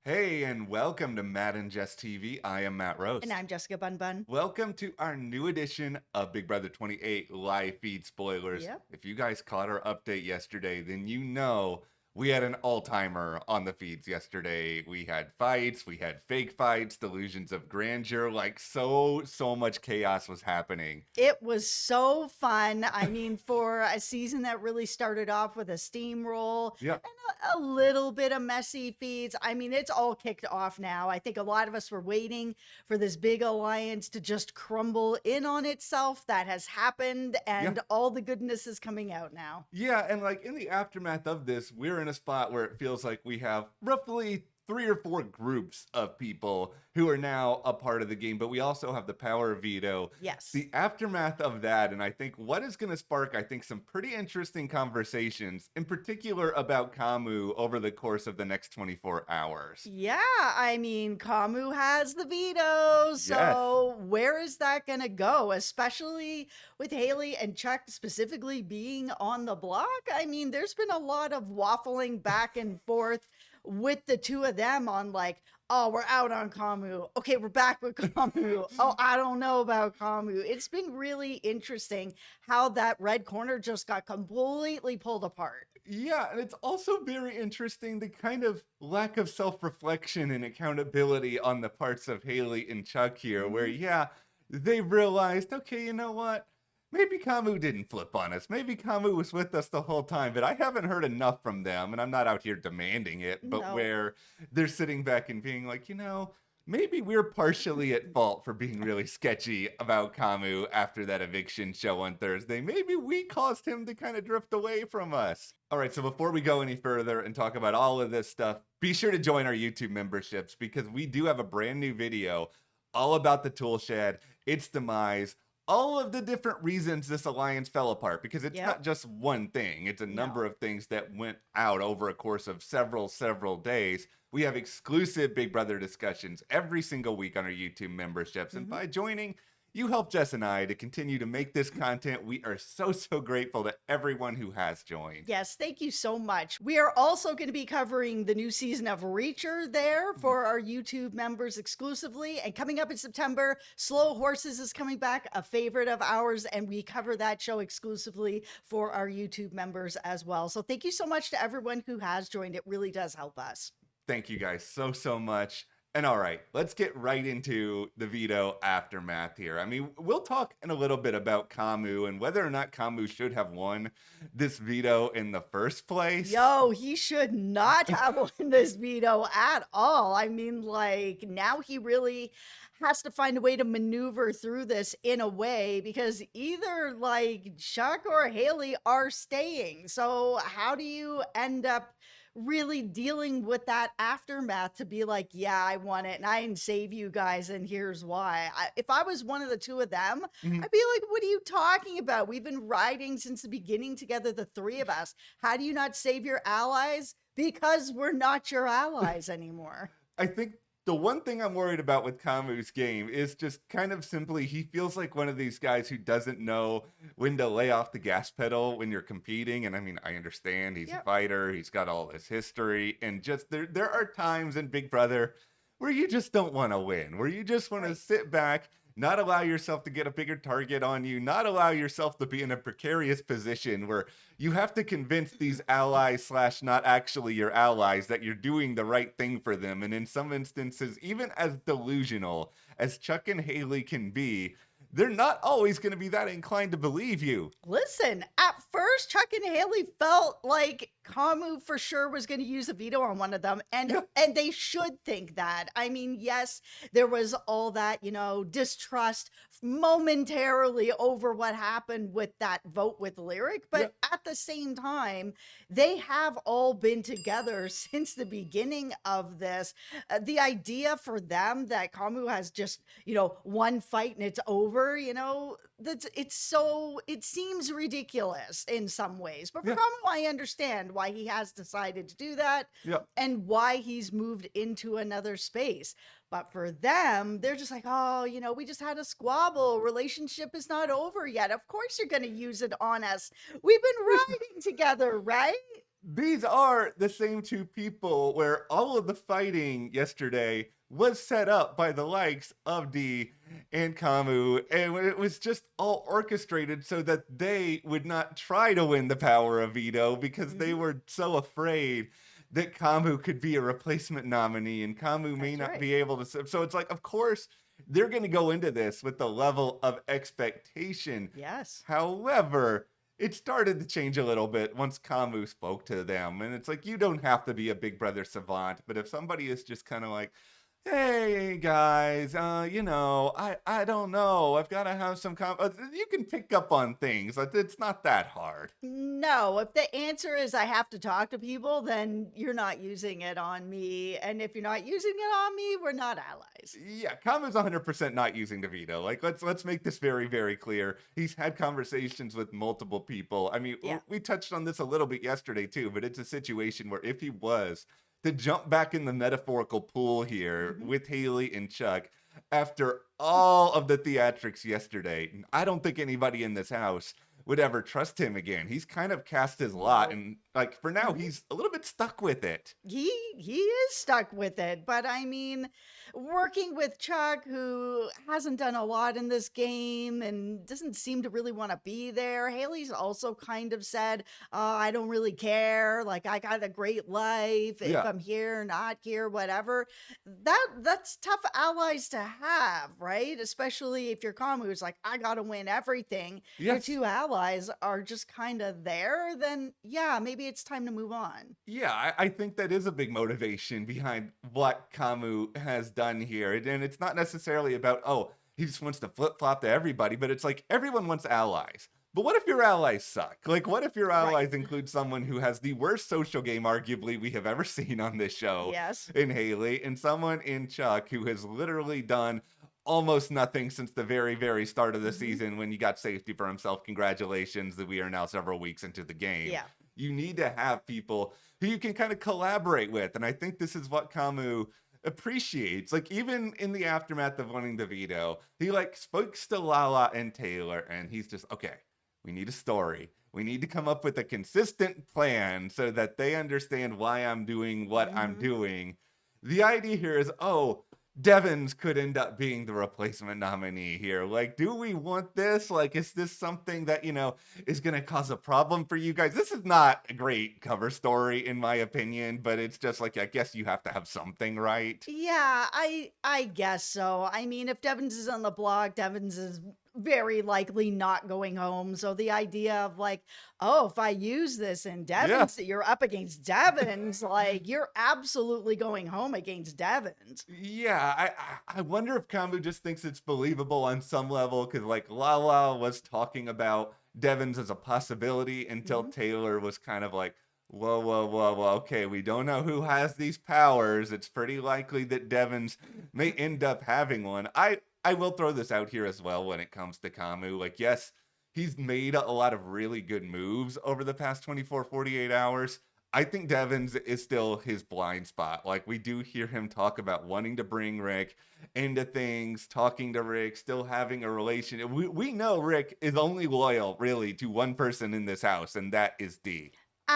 Hey, and welcome to Matt and Jess TV. I am Matt Rose. And I'm Jessica Bun Bun. Welcome to our new edition of Big Brother 28 live feed spoilers. Yep. If you guys caught our update yesterday, then you know we had an all-timer on the feeds yesterday. We had fights, we had fake fights, delusions of grandeur, like so much chaos was happening. It was so fun. I mean, for a season that really started off with a steamroll Yeah. and a little bit of messy feeds. I mean, it's all kicked off now. I think a lot of us were waiting for this big alliance to just crumble in on itself. That has happened, and all the goodness is coming out now. Yeah, and like in the aftermath of this, we're in a spot where it feels like we have roughly 3 or 4 groups of people who are now a part of the game, but we also have the power of veto. Yes. The aftermath of that, and I think what is going to spark, I think, some pretty interesting conversations, in particular about Kamu over the course of the next 24 hours. Yeah, I mean, Kamu has the veto, so where is that going to go? Especially with Haley and Chuck specifically being on the block. I mean, there's been a lot of waffling back and forth with the two of them on like, oh, we're out on Kamu. Okay, we're back with Kamu. Oh, I don't know about Kamu. It's been really interesting how that red corner just got completely pulled apart. Yeah, and it's also very interesting the kind of lack of self-reflection and accountability on the parts of Haley and Chuck here, where, yeah, they realized, okay, you know what? Maybe Kamu didn't flip on us. Maybe Kamu was with us the whole time, but I haven't heard enough from them, and I'm not out here demanding it, but No. where they're sitting back and being like, you know, maybe we're partially at fault for being really sketchy about Kamu after that eviction show on Thursday. Maybe we caused him to kind of drift away from us. All right, so before we go any further and talk about all of this stuff, be sure to join our YouTube memberships because we do have a brand new video all about the tool shed, its demise, all of the different reasons this alliance fell apart, because it's not just one thing. It's a number of things that went out over a course of several days. We have exclusive Big Brother discussions every single week on our YouTube memberships. And by joining, you help Jess and I to continue to make this content. We are so grateful to everyone who has joined. Yes, thank you so much. We are also going to be covering the new season of Reacher there for our YouTube members exclusively. And coming up in September, Slow Horses is coming back, a favorite of ours, and we cover that show exclusively for our YouTube members as well. So thank you so much to everyone who has joined. It really does help us. Thank you guys so much. And all right, let's get right into the veto aftermath here. I mean, we'll talk in a little bit about Kamu and whether or not Kamu should have won this veto in the first place. Yo, he should not have won this veto at all. I mean, like, now he really has to find a way to maneuver through this in a way because either like Chuck or Haley are staying. So how do you end up really dealing with that aftermath to be like, yeah, I won it and I didn't save you guys and here's why. If I was one of the two of them, I'd be like, what are you talking about? We've been riding since the beginning together, the three of us. How do you not save your allies? Because we're not your allies anymore. I think the one thing I'm worried about with Kamu's game is just kind of simply he feels like one of these guys who doesn't know when to lay off the gas pedal when you're competing. And I mean, I understand he's a fighter, he's got all this history, and just there are times in Big Brother where you just don't want to win, where you just want to sit back, not allow yourself to get a bigger target on you, not allow yourself to be in a precarious position where you have to convince these allies slash not actually your allies that you're doing the right thing for them. And in some instances, even as delusional as Chuck and Haley can be, they're not always going to be that inclined to believe you. Listen, at first, Chuck and Haley felt like Kamu for sure was going to use a veto on one of them, and they should think that. I mean, yes, there was all that, you know, distrust momentarily over what happened with that vote with Lyric, but at the same time, they have all been together since the beginning of this. The idea for them that Kamu has just, you know, one fight and it's over, you know, it seems ridiculous in some ways, but for Kamu, I understand why he has decided to do that and why he's moved into another space. But for them, they're just like, oh, you know, we just had a squabble. Relationship is not over yet. Of course you're going to use it on us. We've been riding together, right? these are the same two people where all of the fighting yesterday was set up by the likes of D and Kamu, and it was just all orchestrated so that they would not try to win the power of Veto because they Mhm. were so afraid that Kamu could be a replacement nominee and Kamu may That's not right. be able to. So it's like, of course, they're going to go into this with the level of expectation. Yes. However, it started to change a little bit once Kamu spoke to them. And it's like, you don't have to be a Big Brother savant, but if somebody is just kind of like, hey guys, I don't know. I've got to have some you can pick up on things. Like, it's not that hard. No, if the answer is I have to talk to people, then you're not using it on me. And if you're not using it on me, we're not allies. Yeah, Kamu's 100% not using the veto. Like, let's make this very, very clear. He's had conversations with multiple people. I mean, Yeah. we touched on this a little bit yesterday too, but it's a situation where if he was to jump back in the metaphorical pool here Hmm. with Haley and Chuck after all of the theatrics yesterday, I don't think anybody in this house would ever trust him again. He's kind of cast his lot, No. and like for now, he's a little bit stuck with it. He is stuck with it, but I mean, working with Chuck, who hasn't done a lot in this game and doesn't seem to really want to be there. Haley's also kind of said, I don't really care. Like, I got a great life if Yeah. I'm here, not here, whatever. That's tough allies to have, right? Especially if you're calm, who's like, I gotta win everything. Your Yes. two allies are just kind of there, then yeah, maybe it's time to move on. Yeah, I think that is a big motivation behind what Kamu has done here. And it's not necessarily about, oh, he just wants to flip flop to everybody, but it's like everyone wants allies. But what if your allies suck? Like, what if your Right. allies include someone who has the worst social game, arguably, we have ever seen on this show Yes. in Haley, and someone in Chuck who has literally done almost nothing since the very, very start of the Mhm. season when he got safety for himself? Congratulations that we are now several weeks into the game. Yeah. You need to have people who you can kind of collaborate with. And I think this is what Kamu appreciates. Like, even in the aftermath of winning the veto, he like speaks to Lala and Taylor, and he's just, okay, we need a story. We need to come up with a consistent plan so that they understand why I'm doing what I'm Mhm. doing. The idea here is, oh, Devens could end up being the replacement nominee here. Like, do we want this? Like, is this something that, is going to cause a problem for you guys? This is not a great cover story, in my opinion, but it's just like, I guess you have to have something, right? Yeah, I guess so. I mean, if Devens is on the block, Devens is very likely not going home. So the idea of like, oh, if I use this in Yeah. Devens, you're up against Devens, like you're absolutely going home against Devens. Yeah, I wonder if Kamu just thinks it's believable on some level because like Lala was talking about Devens as a possibility until Mhm. Taylor was kind of like, whoa, whoa, whoa, whoa. Okay, we don't know who has these powers. It's pretty likely that Devens may end up having one. I will throw this out here as well when it comes to Kamu. Like, yes, he's made a lot of really good moves over the past 24, 48 hours. I think Devens is still his blind spot. Like, we do hear him talk about wanting to bring Rick into things, talking to Rick, still having a relationship. We know Rick is only loyal, really, to one person in this house, and that is D.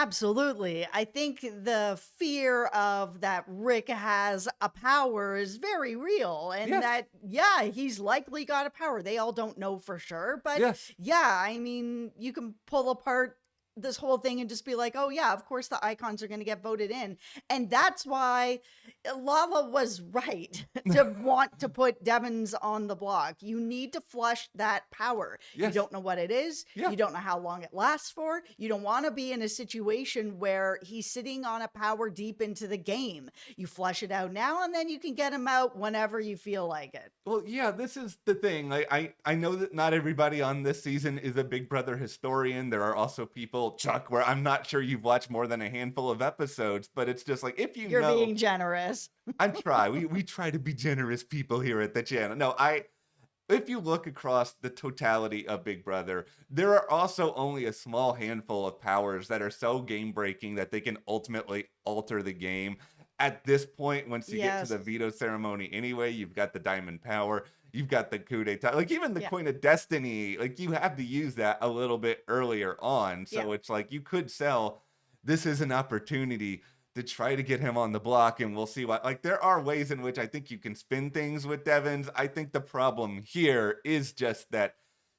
Absolutely. I think the fear of that Rick has a power is very real, and Yes, that, yeah, he's likely got a power. They all don't know for sure, but yes. yeah, I mean, you can pull apart this whole thing and just be like, oh, yeah, of course the icons are going to get voted in. And that's why Lava was right to want to put Devons on the block. You need to flush that power. You Yes. don't know what it is. Yeah. You don't know how long it lasts for. You don't want to be in a situation where he's sitting on a power deep into the game. You flush it out now, and then you can get him out whenever you feel like it. Well, yeah, this is the thing. Like, I know that not everybody on this season is a Big Brother historian. There are also people, Chuck, where I'm not sure you've watched more than a handful of episodes, but it's just like, if you You're know, being generous. I try. We try to be generous people here at the channel. No, if you look across the totality of Big Brother, there are also only a small handful of powers that are so game breaking that they can ultimately alter the game. At this point, once you get to Yes. the veto ceremony anyway, you've got the diamond power, you've got the coup d'etat, like even the Yeah. coin of destiny, like you have to use that a little bit earlier on. Yeah. So it's like you could sell this is an opportunity to try to get him on the block, and we'll see what. Like, there are ways in which I think you can spin things with Devens. I think the problem here is just that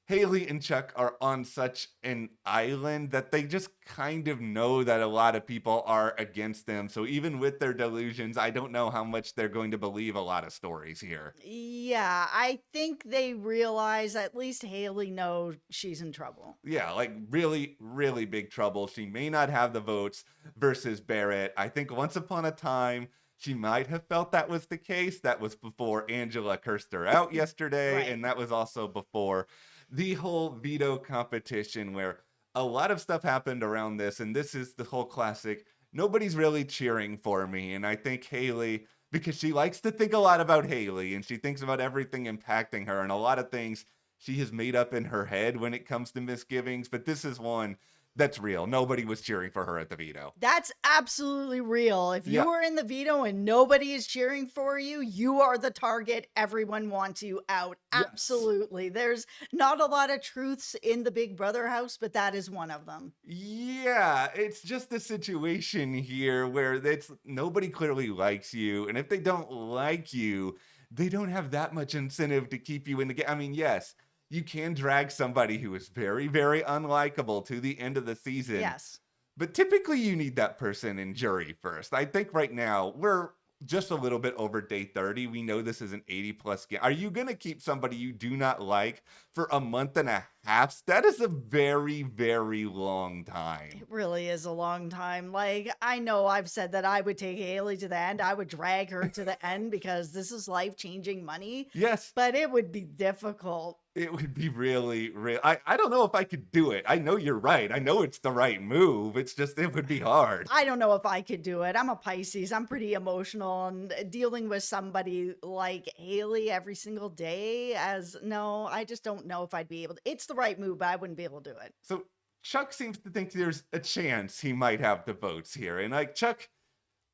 Haley and Chuck are on such an island that they just kind of know that a lot of people are against them. So even with their delusions, I don't know how much they're going to believe a lot of stories here. Yeah, I think they realize at least Haley knows she's in trouble. Yeah, like really, really big trouble. She may not have the votes versus Barrett. I think once upon a time, she might have felt that was the case. That was before Angela cursed her out yesterday. Right. And that was also before the whole veto competition, where a lot of stuff happened around this. And this is the whole classic, nobody's really cheering for me. And I think Haley, because she likes to think a lot about Haley and she thinks about everything impacting her and a lot of things she has made up in her head when it comes to misgivings. But this is one that's real. Nobody was cheering for her at the veto. That's absolutely real. If Yeah. you are in the veto and nobody is cheering for you, you are the target. Everyone wants you out. Yes. Absolutely. There's not a lot of truths in the Big Brother house, but that is one of them. Yeah, it's just a situation here where it's nobody clearly likes you, and if they don't like you, they don't have that much incentive to keep you in the game. I mean, yes, you can drag somebody who is very, very unlikable to the end of the season, Yes. but typically you need that person in jury first. I think right now we're just a little bit over day 30. We know this is an 80 plus game. Are you going to keep somebody you do not like for a month and a half? That is a very, very long time. It really is a long time. Like, I know I've said that I would take Haley to the end. I would drag her to the end because this is life-changing money, Yes, but it would be difficult. it would be really, really. I don't know if I could do it. I know you're right. I know it's the right move. It's just, it would be hard. I don't know if I could do it. I'm a Pisces. I'm pretty emotional, and dealing with somebody like Haley every single day, no, I just don't know if I'd be able to. It's the right move, but I wouldn't be able to do it. So Chuck seems to think there's a chance he might have the votes here. And like, Chuck,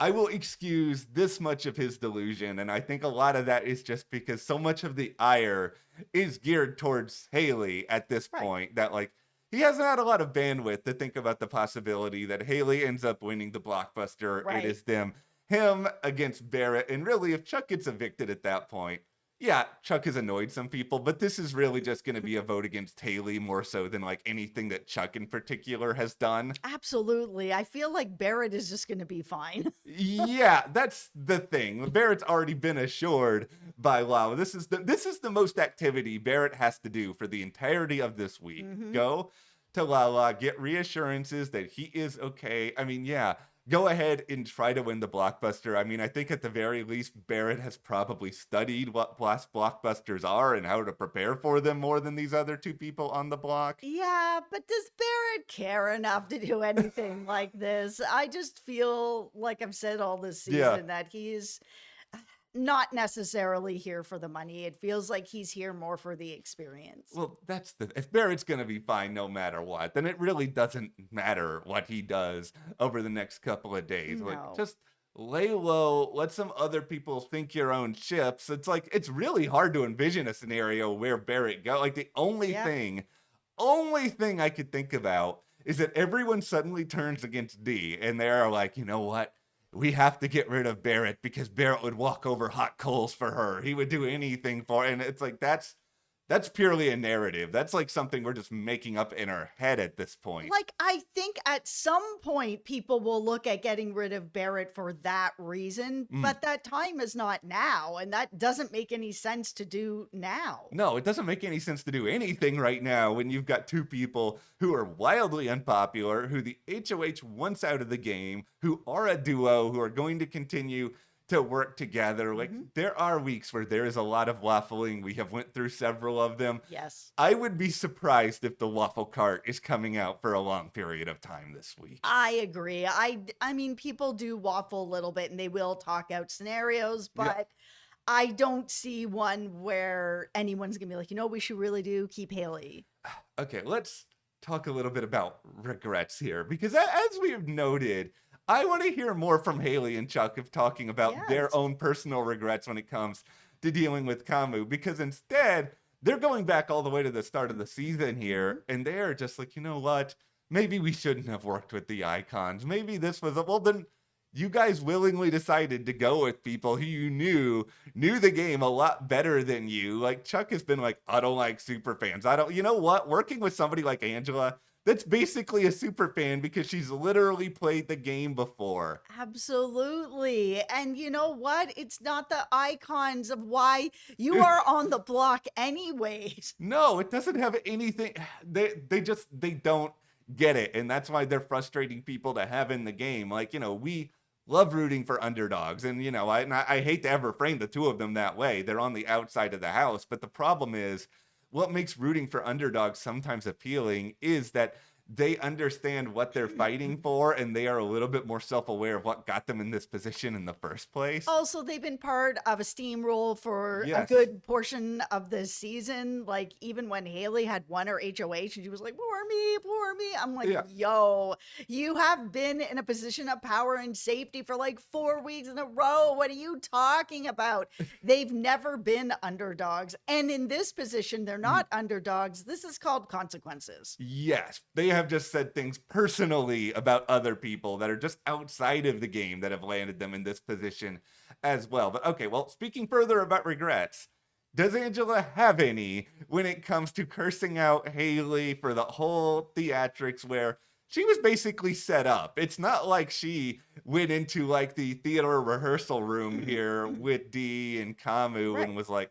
I will excuse this much of his delusion. And I think a lot of that is just because so much of the ire is geared towards Haley at this Right. point that, like, he hasn't had a lot of bandwidth to think about the possibility that Haley ends up winning the blockbuster. Right. It is him against Barrett. And really, if Chuck gets evicted at that point, yeah, Chuck has annoyed some people, but this is really just going to be a vote against Haley more so than like anything that Chuck in particular has done. Absolutely. I feel like Barrett is just going to be fine. Yeah, that's the thing. Barrett's already been assured by Lala. This is the most activity Barrett has to do for the entirety of this week. Mhm. Go to Lala, get reassurances that he is okay. I mean, yeah, go ahead and try to win the blockbuster. I mean, I think at the very least, Barrett has probably studied what blockbusters are and how to prepare for them more than these other two people on the block. Yeah, but does Barrett care enough to do anything like this? I just feel like I've said all this season Yeah. that he's not necessarily here for the money. It feels like he's here more for the experience. Well, if Barrett's going to be fine no matter what, then it really doesn't matter what he does over the next couple of days. No. Like, just lay low, let some other people think your own ships. It's like, it's really hard to envision a scenario where Barrett go. Like, the only Yeah. thing I could think about is that everyone suddenly turns against D and they're like, you know what? We have to get rid of Barrett because Barrett would walk over hot coals for her. He would do anything for her. And it's like, that's purely a narrative. That's like something we're just making up in our head at this point. Like, I think at some point people will look at getting rid of Barrett for that reason, but that time is not now, and that doesn't make any sense to do now. No, it doesn't make any sense to do anything right now when you've got two people who are wildly unpopular, who the HOH wants out of the game, who are a duo, who are going to continue to work together. Like, there are weeks where there is a lot of waffling. We have went through several of them. Yes. I would be surprised if the waffle cart is coming out for a long period of time this week. I agree. I mean, people do waffle a little bit and they will talk out scenarios, but I don't see one where anyone's gonna be like, we should really do keep Haley. Okay, let's talk a little bit about regrets here, because as we've noted, I want to hear more from Haley and Chuck of talking about their Yes. own personal regrets when it comes to dealing with Kamu, because instead they're going back all the way to the start of the season here, and they're just like, you know what? maybe we shouldn't have worked with the icons. Maybe this was well then you guys willingly decided to go with people who you knew the game a lot better than you. Like Chuck has been like, I don't like super fans. I don't, you know what? Working with somebody like Angela, that's basically a super fan because she's literally played the game before. Absolutely. And you know what? It's not the icons of why you are on the block anyways. No, it doesn't have anything. They don't get it, and that's why they're frustrating people to have in the game. Like we love rooting for underdogs, and I hate to ever frame the two of them that way. They're on the outside of the house, but the problem is, what makes rooting for underdogs sometimes appealing is that they understand what they're fighting for, and they are a little bit more self-aware of what got them in this position in the first place. Also, they've been part of a steamroll for a Yes. good portion of this season. Like, even when Haley had won her HOH and she was like, poor me, poor me. I'm like, Yeah. yo, you have been in a position of power and safety for like 4 weeks in a row. What are you talking about? They've never been underdogs. And in this position, they're not underdogs. This is called consequences. Yes, they have just said things personally about other people that are just outside of the game that have landed them in this position as well. But okay, well, speaking further about regrets, does Angela have any when it comes to cursing out Haley for the whole theatrics where she was basically set up? It's not like she went into like the theater rehearsal room here with Dee and Kamu Right. and was like,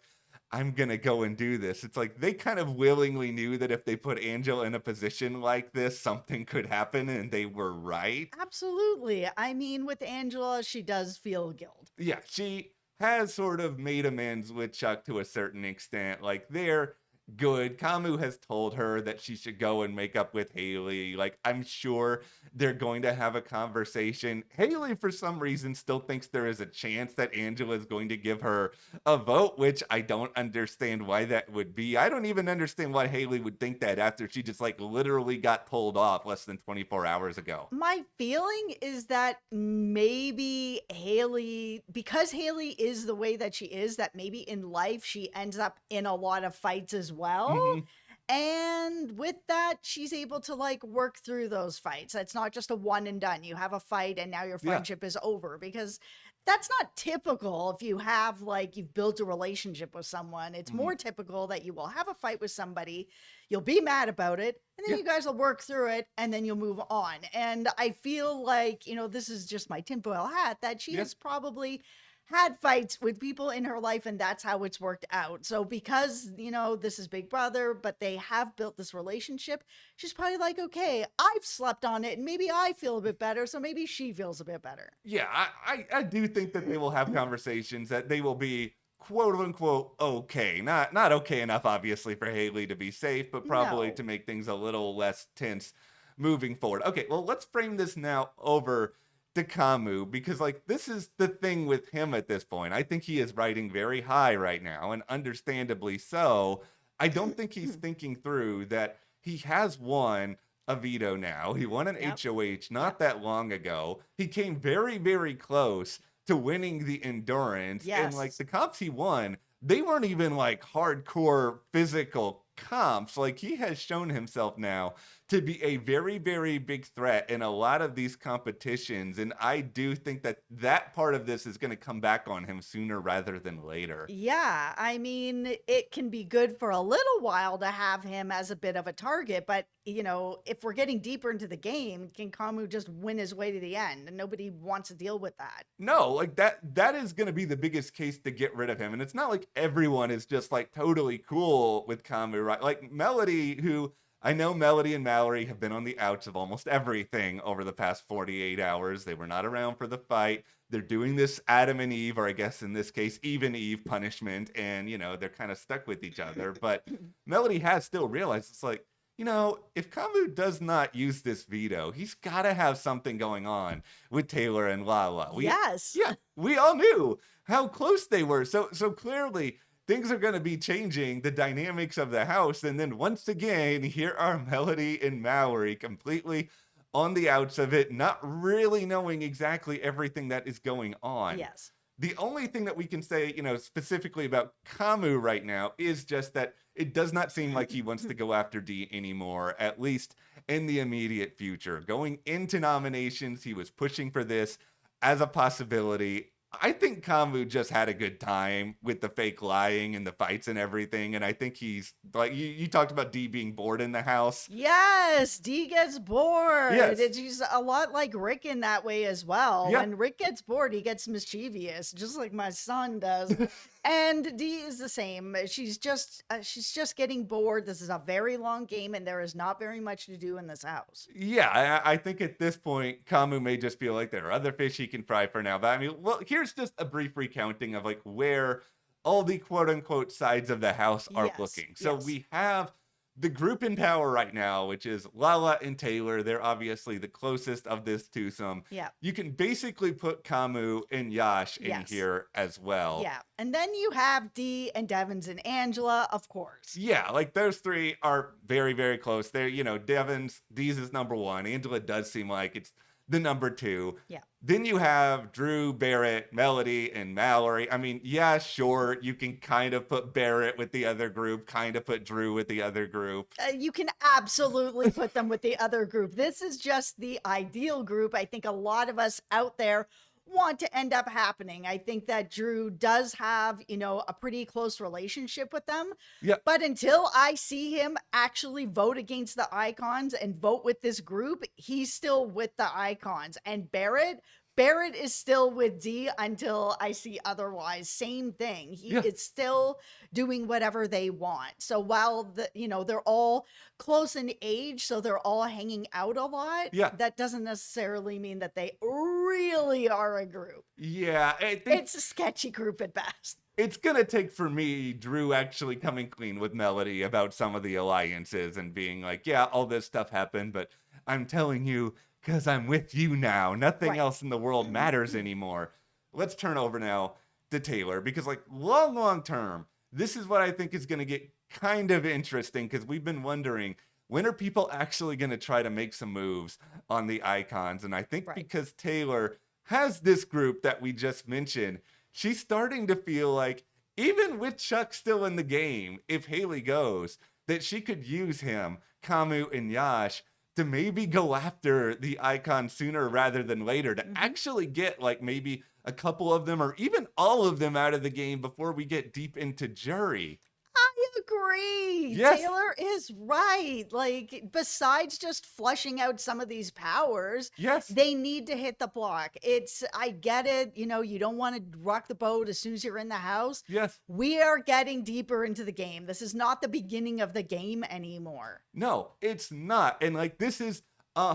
I'm gonna go and do this. It's like they kind of willingly knew that if they put Angela in a position like this, something could happen, and they were right. Absolutely. I mean, with Angela, she does feel guilt. Yeah, she has sort of made amends with Chuck to a certain extent. Like they're good. Kamu has told her that she should go and make up with Haley. Like I'm sure they're going to have a conversation. Haley, for some reason, still thinks there is a chance that Angela is going to give her a vote, which I don't understand why that would be. I don't even understand why Haley would think that after she just like literally got pulled off less than 24 hours ago. My feeling is that maybe Haley, because Haley is the way that she is, that maybe in life she ends up in a lot of fights as well. Mhm. And with that, she's able to like work through those fights. It's not just a one and done. You have a fight and now your Yeah. friendship is over because that's not typical if you have like you've built a relationship with someone. It's Mhm. more typical that you will have a fight with somebody, you'll be mad about it, and then Yeah. you guys will work through it and then you'll move on. And I feel like, this is just my tinfoil hat that she Yeah. has probably had fights with people in her life and that's how it's worked out. So because, this is Big Brother, but they have built this relationship, she's probably like, okay, I've slept on it and maybe I feel a bit better. So maybe she feels a bit better. Yeah, I do think that they will have conversations that they will be quote unquote okay. Not okay enough, obviously, for Haley to be safe, but probably No. to make things a little less tense moving forward. Okay, well, let's frame this now over to Kamu because like this is the thing with him at this point. I think he is riding very high right now, and understandably so. I don't think he's thinking through that he has won a veto now. He won an Yep. HOH not Yep. that long ago. He came very, very close to winning the endurance. And like Yes. the comps he won, they weren't even like hardcore physical comps. Like he has shown himself now to be a very, very big threat in a lot of these competitions. And I do think that that part of this is going to come back on him sooner rather than later. Yeah, I mean, it can be good for a little while to have him as a bit of a target, but if we're getting deeper into the game, can Kamu just win his way to the end? And nobody wants to deal with that. No, like that is going to be the biggest case to get rid of him. And it's not like everyone is just like totally cool with Kamu, right? Like Melody, who I know Melody and Mallory have been on the outs of almost everything over the past 48 hours. They were not around for the fight. They're doing this Adam and Eve, or I guess in this case, Eve and Eve punishment. And, they're kind of stuck with each other. But Melody has still realized it's like, if Kamu does not use this veto, he's got to have something going on with Taylor and Lala. Yes. Yeah, we all knew how close they were. So clearly things are going to be changing the dynamics of the house. And then once again, here are Melody and Mallory completely on the outs of it, not really knowing exactly everything that is going on. Yes. The only thing that we can say, specifically about Kamu right now is just that it does not seem like he wants to go after D anymore, at least in the immediate future. Going into nominations, he was pushing for this as a possibility. I think Kamu just had a good time with the fake lying and the fights and everything. And I think he's like, you talked about D being bored in the house. Yes, D gets bored. Yes. He's a lot like Rick in that way as well. Yeah. When Rick gets bored, he gets mischievous, just like my son does. And D is the same. She's just getting bored. This is a very long game, and there is not very much to do in this house. Yeah, I think at this point, Kamu may just feel like there are other fish he can fry for now. But I mean, well, here's just a brief recounting of like where all the quote unquote sides of the house are Yes, looking. So yes. we have the group in power right now, which is Lala and Taylor. They're obviously the closest of this twosome. Yeah. You can basically put Kamu and Yash in Yes. here as well. Yeah. And then you have D and Devens and Angela, of course. Yeah, like those three are very, very close. They're, Devens, D's is number one. Angela does seem like it's the number two. Yeah. Then you have Drew, Barrett, Melody, and Mallory. I mean, yeah, sure, you can kind of put Barrett with the other group, kind of put Drew with the other group. You can absolutely put them with the other group. This is just the ideal group. I think a lot of us out there want to end up happening. I think that Drew does have, a pretty close relationship with them. Yeah. But until I see him actually vote against the icons and vote with this group, he's still with the icons. And Barrett is still with D until I see otherwise. Same thing. He is still doing whatever they want. So while they're all close in age, so they're all hanging out a lot. Yeah. That doesn't necessarily mean that they really are a group. Yeah, I think It's a sketchy group at best. it's gonna take for me Drew actually coming clean with Melody about some of the alliances and being like, yeah, all this stuff happened, but I'm telling you, because I'm with you now. Nothing Right. else in the world matters anymore. Let's turn over now to Taylor, because like long term, this is what I think is going to get kind of interesting, because we've been wondering, when are people actually going to try to make some moves on the icons? And I think Right. because Taylor has this group that we just mentioned, she's starting to feel like, even with Chuck still in the game, if Haley goes, that she could use him, Kamu, and Yash to maybe go after the icon sooner rather than later, to actually get like maybe a couple of them or even all of them out of the game before we get deep into jury. I agree. Yes. Taylor is right. Like, besides just flushing out some of these powers, Yes. they need to hit the block. I get it. You don't want to rock the boat as soon as you're in the house. Yes. We are getting deeper into the game. This is not the beginning of the game anymore. No, it's not. And like, this is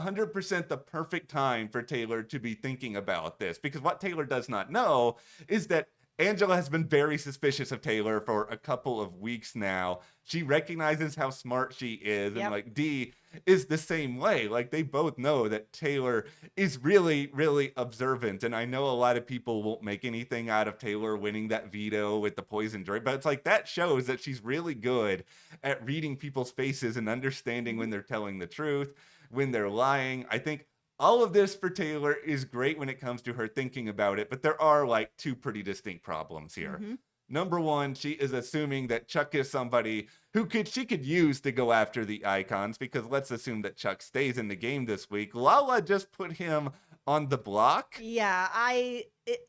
100% the perfect time for Taylor to be thinking about this, because what Taylor does not know is that Angela has been very suspicious of Taylor for a couple of weeks now. She recognizes how smart she is, and Yep. like D is the same way. Like, they both know that Taylor is really, really observant. And I know a lot of people won't make anything out of Taylor winning that veto with the poison drink, but it's like that shows that she's really good at reading people's faces and understanding when they're telling the truth, when they're lying. I think all of this for Taylor is great when it comes to her thinking about it, but there are like two pretty distinct problems here. Number one, she is assuming that Chuck is somebody who she could use to go after the icons, because let's assume that Chuck stays in the game this week. Lala just put him on the block. Yeah,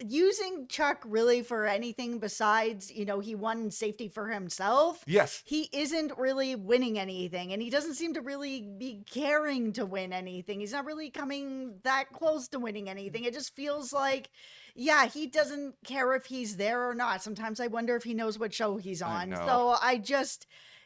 using Chuck really for anything besides, he won safety for himself. Yes. He isn't really winning anything, and he doesn't seem to really be caring to win anything. He's not really coming that close to winning anything. It just feels like, yeah, he doesn't care if he's there or not. Sometimes I wonder if he knows what show he's I on. know. So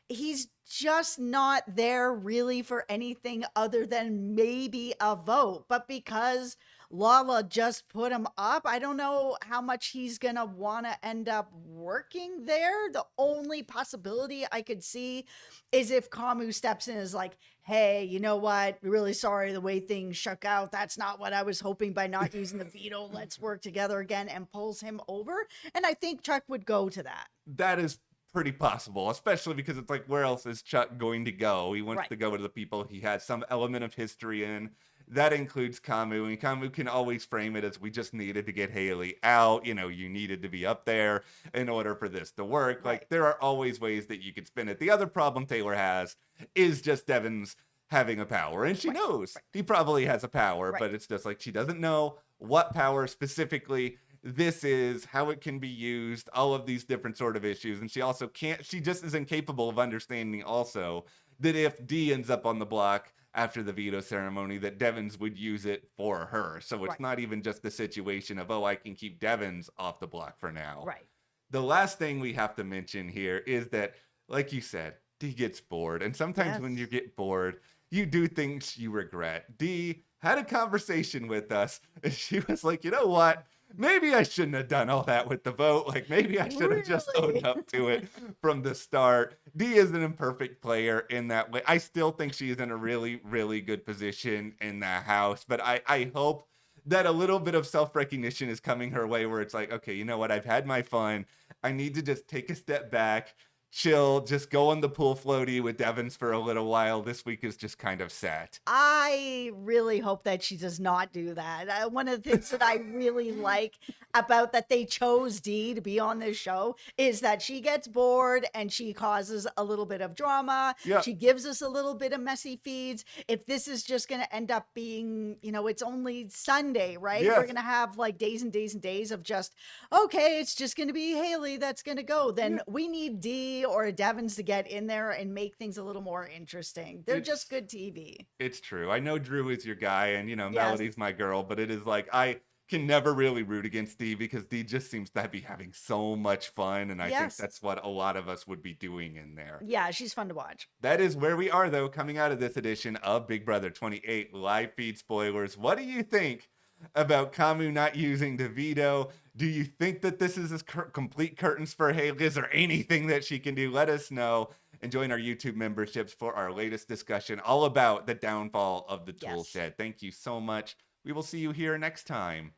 he's just not there really for anything other than maybe a vote. But because Lala just put him up, I don't know how much he's gonna want to end up working there. The only possibility I could see is if Kamu steps in and is like, hey, you know what? Really sorry the way things shook out. That's not what I was hoping by not using the veto. Let's work together again, and pulls him over. And I think Chuck would go to that. That is pretty possible, especially because it's like, where else is Chuck going to go? He wants Right. to go to the people he has some element of history in that includes Kamu, and Kamu can always frame it as we just needed to get Haley out. You know, you needed to be up there in order for this to work. Right. Like, there are always ways that you could spin it. The other problem Taylor has is just Devens having a power, and she Right. knows Right. he probably has a power, Right. but it's just like she doesn't know what power specifically this is, how it can be used, all of these different sort of issues. And she also can't, she just is incapable of understanding also that if D ends up on the block after the veto ceremony, that Devens would use it for her. So it's Right. not even just the situation of, oh, I can keep Devens off the block for now. Right. The last thing we have to mention here is that, like you said, D gets bored. And sometimes when you Yes. get bored, you do things you regret. D had a conversation with us, and she was like, you know what? Maybe I shouldn't have done all that with the vote. Like, maybe I should have just Really? owned up to it from the start. D is an imperfect player in that way. I still think she is in a really, really good position in the house, but I hope that a little bit of self-recognition is coming her way where it's like, okay, you know what? I've had my fun. I need to just take a step back, chill, just go on the pool floaty with Devens for a little while. This week is just kind of set. I really hope that she does not do that. One of the things that I really like about that they chose Dee to be on this show is that she gets bored and she causes a little bit of drama. Yeah. She gives us a little bit of messy feeds. If this is just going to end up being, you know, it's only Sunday, right? We're Yes. going to have like days and days and days of just, okay, it's just going to be Haley that's going to go. Then Yeah. we need Dee or Devens to get in there and make things a little more interesting. They're just good TV. It's true. I know Drew is your guy, and you know Yes. Melody's my girl, but it is like I can never really root against Dee because Dee just seems to be having so much fun, and I think Yes. that's what a lot of us would be doing in there. Yeah, she's fun to watch. That is where we are, though, coming out of this edition of Big Brother 28 live feed spoilers. What do you think about Kamu not using the veto? Do you think that this is complete curtains for Haley? Is there anything that she can do? Let us know and join our YouTube memberships for our latest discussion all about the downfall of the tool Yes. shed. Thank you so much. We will see you here next time.